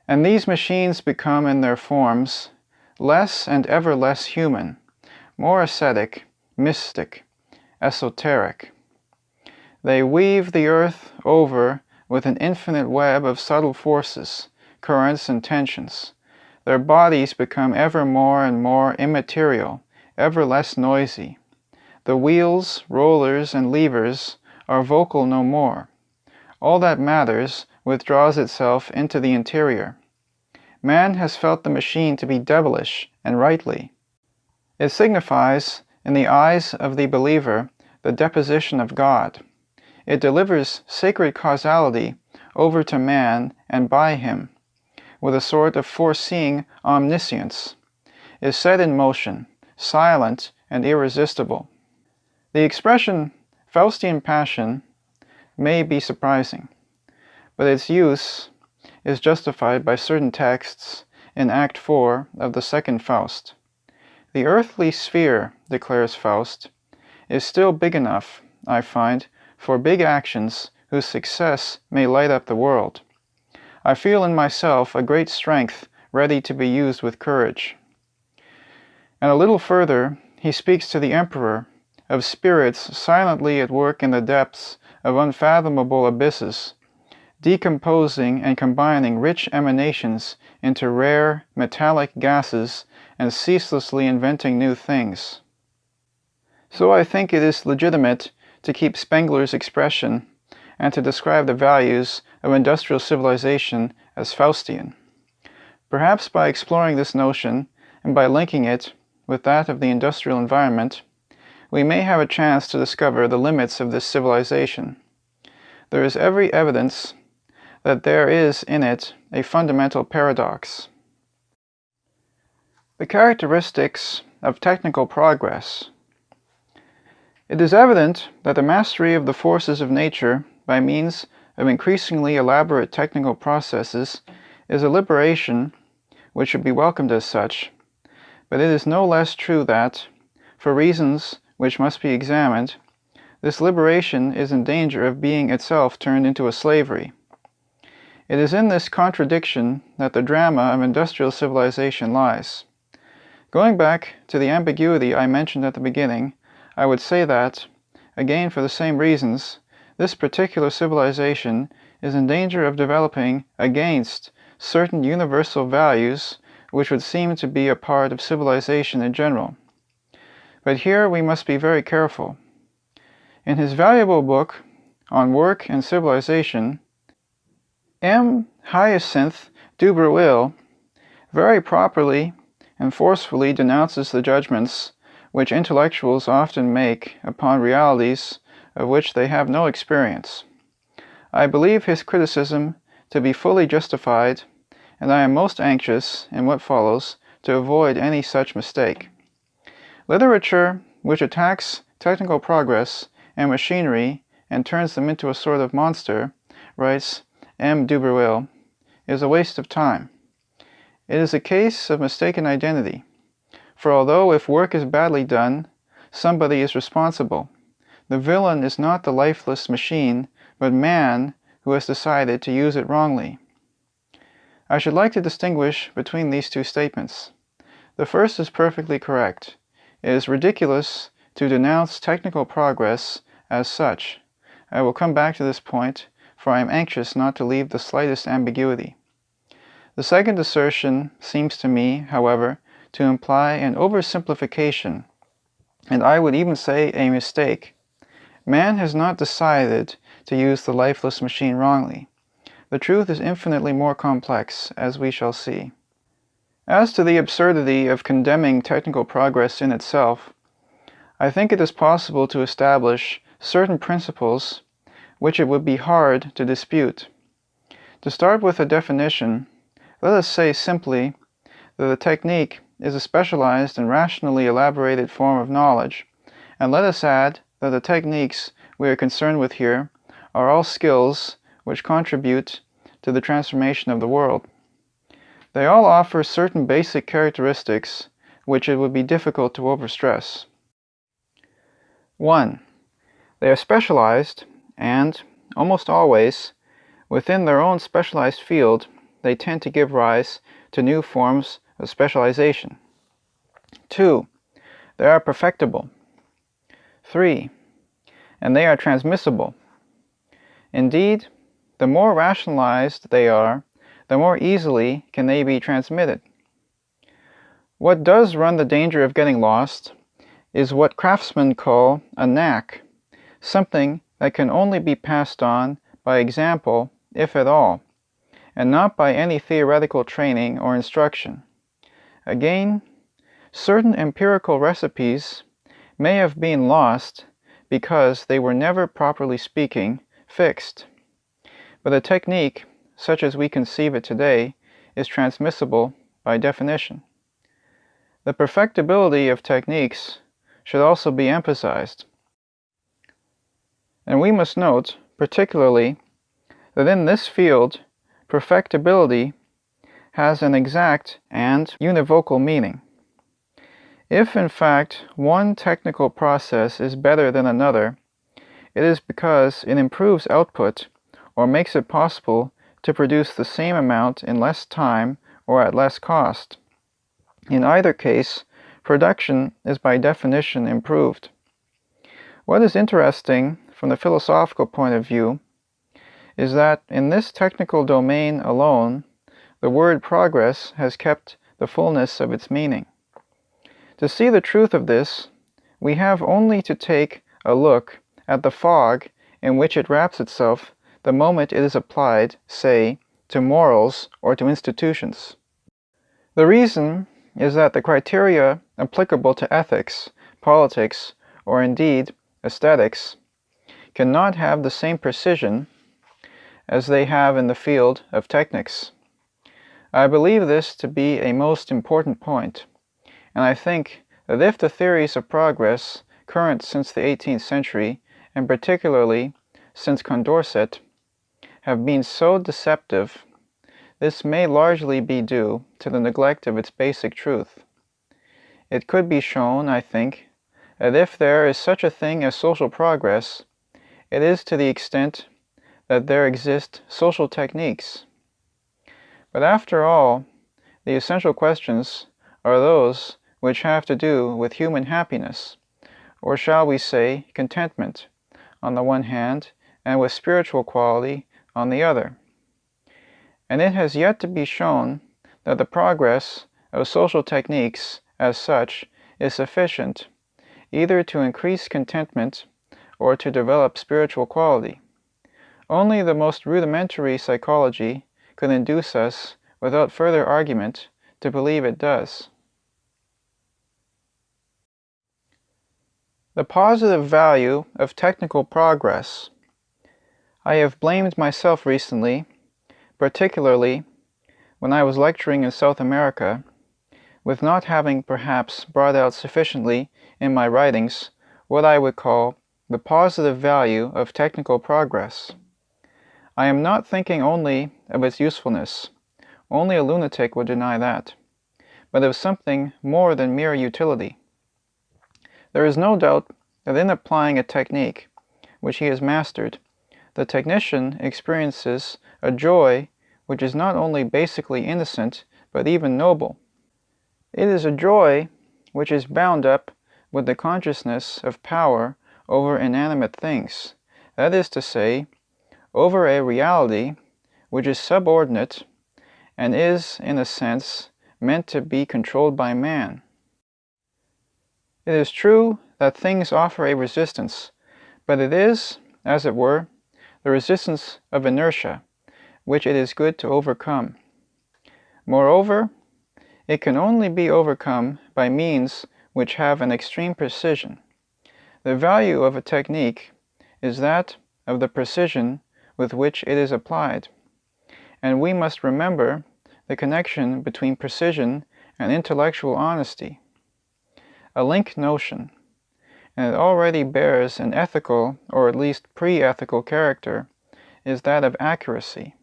And these machines become in their forms less and ever less human, more ascetic, mystic, esoteric. They weave the earth over with an infinite web of subtle forces, currents, and tensions. Their bodies become ever more and more immaterial, ever less noisy. The wheels, rollers, and levers are vocal no more. All that matters withdraws itself into the interior. Man has felt the machine to be devilish, and rightly. It signifies, in the eyes of the believer, the deposition of God. It delivers sacred causality over to man and by him, with a sort of foreseeing omniscience, is set in motion, silent and irresistible. The expression Faustian passion may be surprising, but its use is justified by certain texts in Act 4 of the second Faust. The earthly sphere, declares Faust, is still big enough, I find, for big actions whose success may light up the world. I feel in myself a great strength ready to be used with courage. And a little further, he speaks to the emperor of spirits silently at work in the depths of unfathomable abysses, decomposing and combining rich emanations into rare, metallic gases and ceaselessly inventing new things. So I think it is legitimate to keep Spengler's expression and to describe the values of industrial civilization as Faustian. Perhaps by exploring this notion and by linking it with that of the industrial environment, we may have a chance to discover the limits of this civilization. There is every evidence that there is in it a fundamental paradox. The characteristics of technical progress. It is evident that the mastery of the forces of nature by means of increasingly elaborate technical processes is a liberation which should be welcomed as such, but it is no less true that, for reasons which must be examined, this liberation is in danger of being itself turned into a slavery. It is in this contradiction that the drama of industrial civilization lies. Going back to the ambiguity I mentioned at the beginning, I would say that, again for the same reasons, this particular civilization is in danger of developing against certain universal values which would seem to be a part of civilization in general. But here we must be very careful. In his valuable book on Work and Civilization, M. Hyacinthe Dubreuil very properly and forcefully denounces the judgments which intellectuals often make upon realities of which they have no experience. I believe his criticism to be fully justified, and I am most anxious, in what follows, to avoid any such mistake. Literature which attacks technical progress and machinery and turns them into a sort of monster, writes M. Dubreuil, is a waste of time. It is a case of mistaken identity, for although if work is badly done, somebody is responsible, the villain is not the lifeless machine, but man who has decided to use it wrongly. I should like to distinguish between these two statements. The first is perfectly correct. It is ridiculous to denounce technical progress as such. I will come back to this point, for I am anxious not to leave the slightest ambiguity. The second assertion seems to me, however, to imply an oversimplification, and I would even say a mistake. Man has not decided to use the lifeless machine wrongly. The truth is infinitely more complex, as we shall see. As to the absurdity of condemning technical progress in itself, I think it is possible to establish certain principles which it would be hard to dispute. To start with a definition, let us say simply that a technique is a specialized and rationally elaborated form of knowledge, and let us add that the techniques we are concerned with here are all skills which contribute to the transformation of the world. They all offer certain basic characteristics which it would be difficult to overstress. 1. They are specialized, and, almost always, within their own specialized field, they tend to give rise to new forms of specialization. 2. They are perfectible. 3. And they are transmissible. Indeed, the more rationalized they are, the more easily can they be transmitted. What does run the danger of getting lost is what craftsmen call a knack, something that can only be passed on by example, if at all, and not by any theoretical training or instruction. Again, certain empirical recipes may have been lost because they were never, properly speaking, fixed. But a technique, such as we conceive it today, is transmissible by definition. The perfectibility of techniques should also be emphasized. And we must note, particularly, that in this field, perfectibility has an exact and univocal meaning. If, in fact, one technical process is better than another, it is because it improves output or makes it possible to produce the same amount in less time or at less cost. In either case, production is by definition improved. What is interesting from the philosophical point of view is that in this technical domain alone, the word progress has kept the fullness of its meaning. To see the truth of this, we have only to take a look at the fog in which it wraps itself the moment it is applied, say, to morals or to institutions. The reason is that the criteria applicable to ethics, politics, or indeed aesthetics cannot have the same precision as they have in the field of technics. I believe this to be a most important point, and I think that if the theories of progress current since the 18th century, and particularly since Condorcet, have been so deceptive, this may largely be due to the neglect of its basic truth. It could be shown, I think, that if there is such a thing as social progress, it is to the extent that there exist social techniques. But after all, the essential questions are those which have to do with human happiness, or shall we say contentment, on the one hand, and with spiritual quality on the other. And it has yet to be shown that the progress of social techniques as such is sufficient either to increase contentment or to develop spiritual quality. Only the most rudimentary psychology could induce us, without further argument, to believe it does. The positive value of technical progress. I have blamed myself recently, particularly when I was lecturing in South America, with not having perhaps brought out sufficiently in my writings what I would call the positive value of technical progress. I am not thinking only of its usefulness, only a lunatic would deny that, but of something more than mere utility. There is no doubt that in applying a technique which he has mastered, the technician experiences a joy which is not only basically innocent, but even noble. It is a joy which is bound up with the consciousness of power over inanimate things, that is to say, over a reality which is subordinate and is, in a sense, meant to be controlled by man. It is true that things offer a resistance, but it is, as it were, the resistance of inertia, which it is good to overcome. Moreover, it can only be overcome by means which have an extreme precision. The value of a technique is that of the precision with which it is applied, and we must remember the connection between precision and intellectual honesty. A linked notion, and it already bears an ethical, or at least pre-ethical character, is that of accuracy.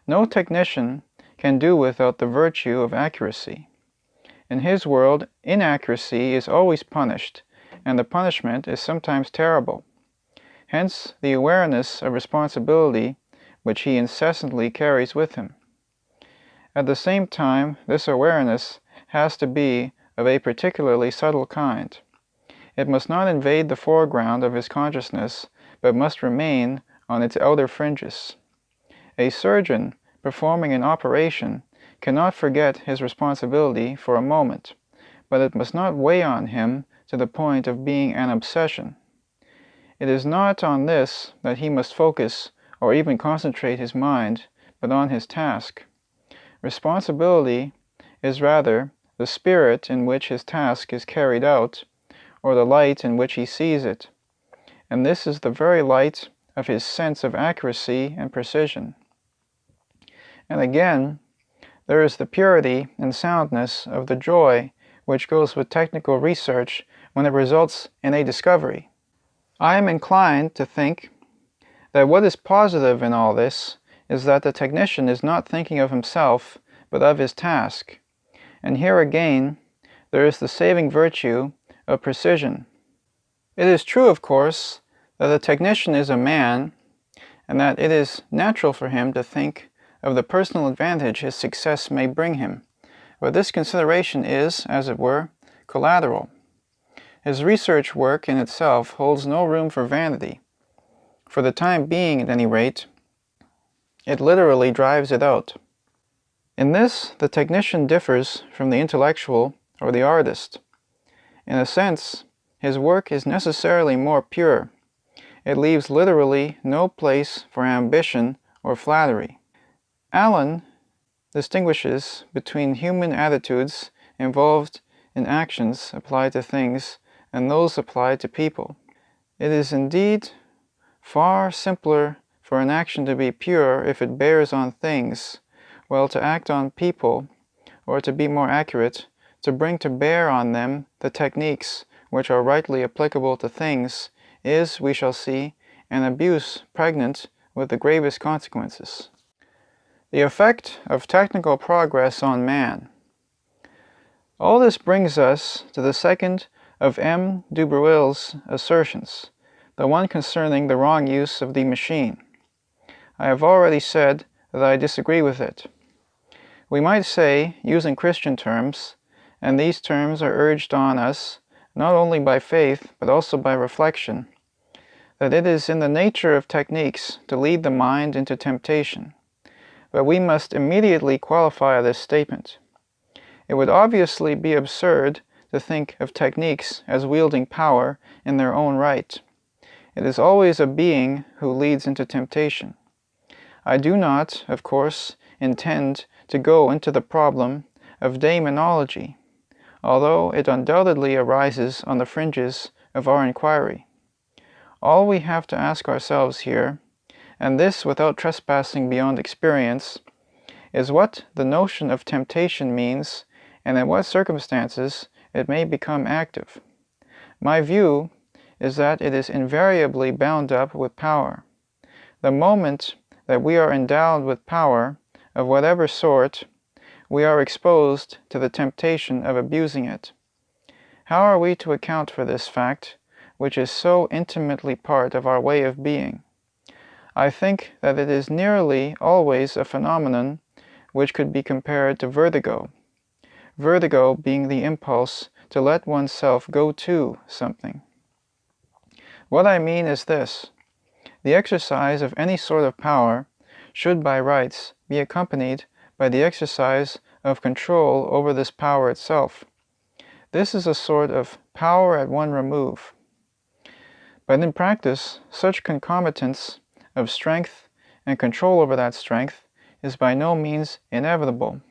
No technician can do without the virtue of accuracy. In his world, inaccuracy is always punished, and the punishment is sometimes terrible. Hence the awareness of responsibility which he incessantly carries with him. At the same time, this awareness has to be of a particularly subtle kind. It must not invade the foreground of his consciousness, but must remain on its outer fringes. A surgeon performing an operation cannot forget his responsibility for a moment, but it must not weigh on him to the point of being an obsession. It is not on this that he must focus or even concentrate his mind, but on his task. Responsibility is rather the spirit in which his task is carried out, or the light in which he sees it, and this is the very light of his sense of accuracy and precision. And again, there is the purity and soundness of the joy which goes with technical research when it results in a discovery. I am inclined to think that what is positive in all this is that the technician is not thinking of himself, but of his task. And here again, there is the saving virtue of precision. It is true, of course, that the technician is a man, and that it is natural for him to think of the personal advantage his success may bring him, but this consideration is, as it were, collateral. His research work in itself holds no room for vanity. For the time being, at any rate, it literally drives it out. In this, the technician differs from the intellectual or the artist. In a sense, his work is necessarily more pure. It leaves literally no place for ambition or flattery. Allen distinguishes between human attitudes involved in actions applied to things and those applied to people. It is indeed far simpler for an action to be pure if it bears on things, while to act on people, or to be more accurate, to bring to bear on them the techniques which are rightly applicable to things, is, we shall see, an abuse pregnant with the gravest consequences. The effect of technical progress on man. All this brings us to the second of M. du Breuil's assertions, the one concerning the wrong use of the machine. I have already said that I disagree with it. We might say, using Christian terms, and these terms are urged on us not only by faith but also by reflection, that it is in the nature of techniques to lead the mind into temptation. But we must immediately qualify this statement. It would obviously be absurd to think of techniques as wielding power in their own right. It is always a being who leads into temptation. I do not, of course, intend to go into the problem of daemonology, although it undoubtedly arises on the fringes of our inquiry. All we have to ask ourselves here, and this without trespassing beyond experience, is what the notion of temptation means and in what circumstances it may become active. My view is that it is invariably bound up with power. The moment that we are endowed with power, of whatever sort, we are exposed to the temptation of abusing it. How are we to account for this fact, which is so intimately part of our way of being? I think that it is nearly always a phenomenon which could be compared to vertigo. Vertigo being the impulse to let oneself go to something. What I mean is this: the exercise of any sort of power should by rights be accompanied by the exercise of control over this power itself. This is a sort of power at one remove. But in practice, such concomitance of strength and control over that strength is by no means inevitable.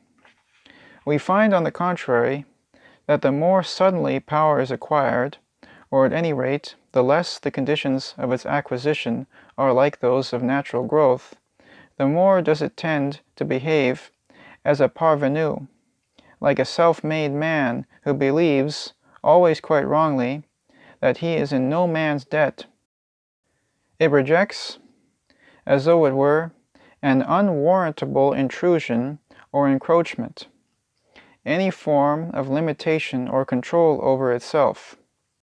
We find, on the contrary, that the more suddenly power is acquired, or at any rate, the less the conditions of its acquisition are like those of natural growth, the more does it tend to behave as a parvenu, like a self-made man who believes, always quite wrongly, that he is in no man's debt. It rejects, as though it were, an unwarrantable intrusion or encroachment, any form of limitation or control over itself.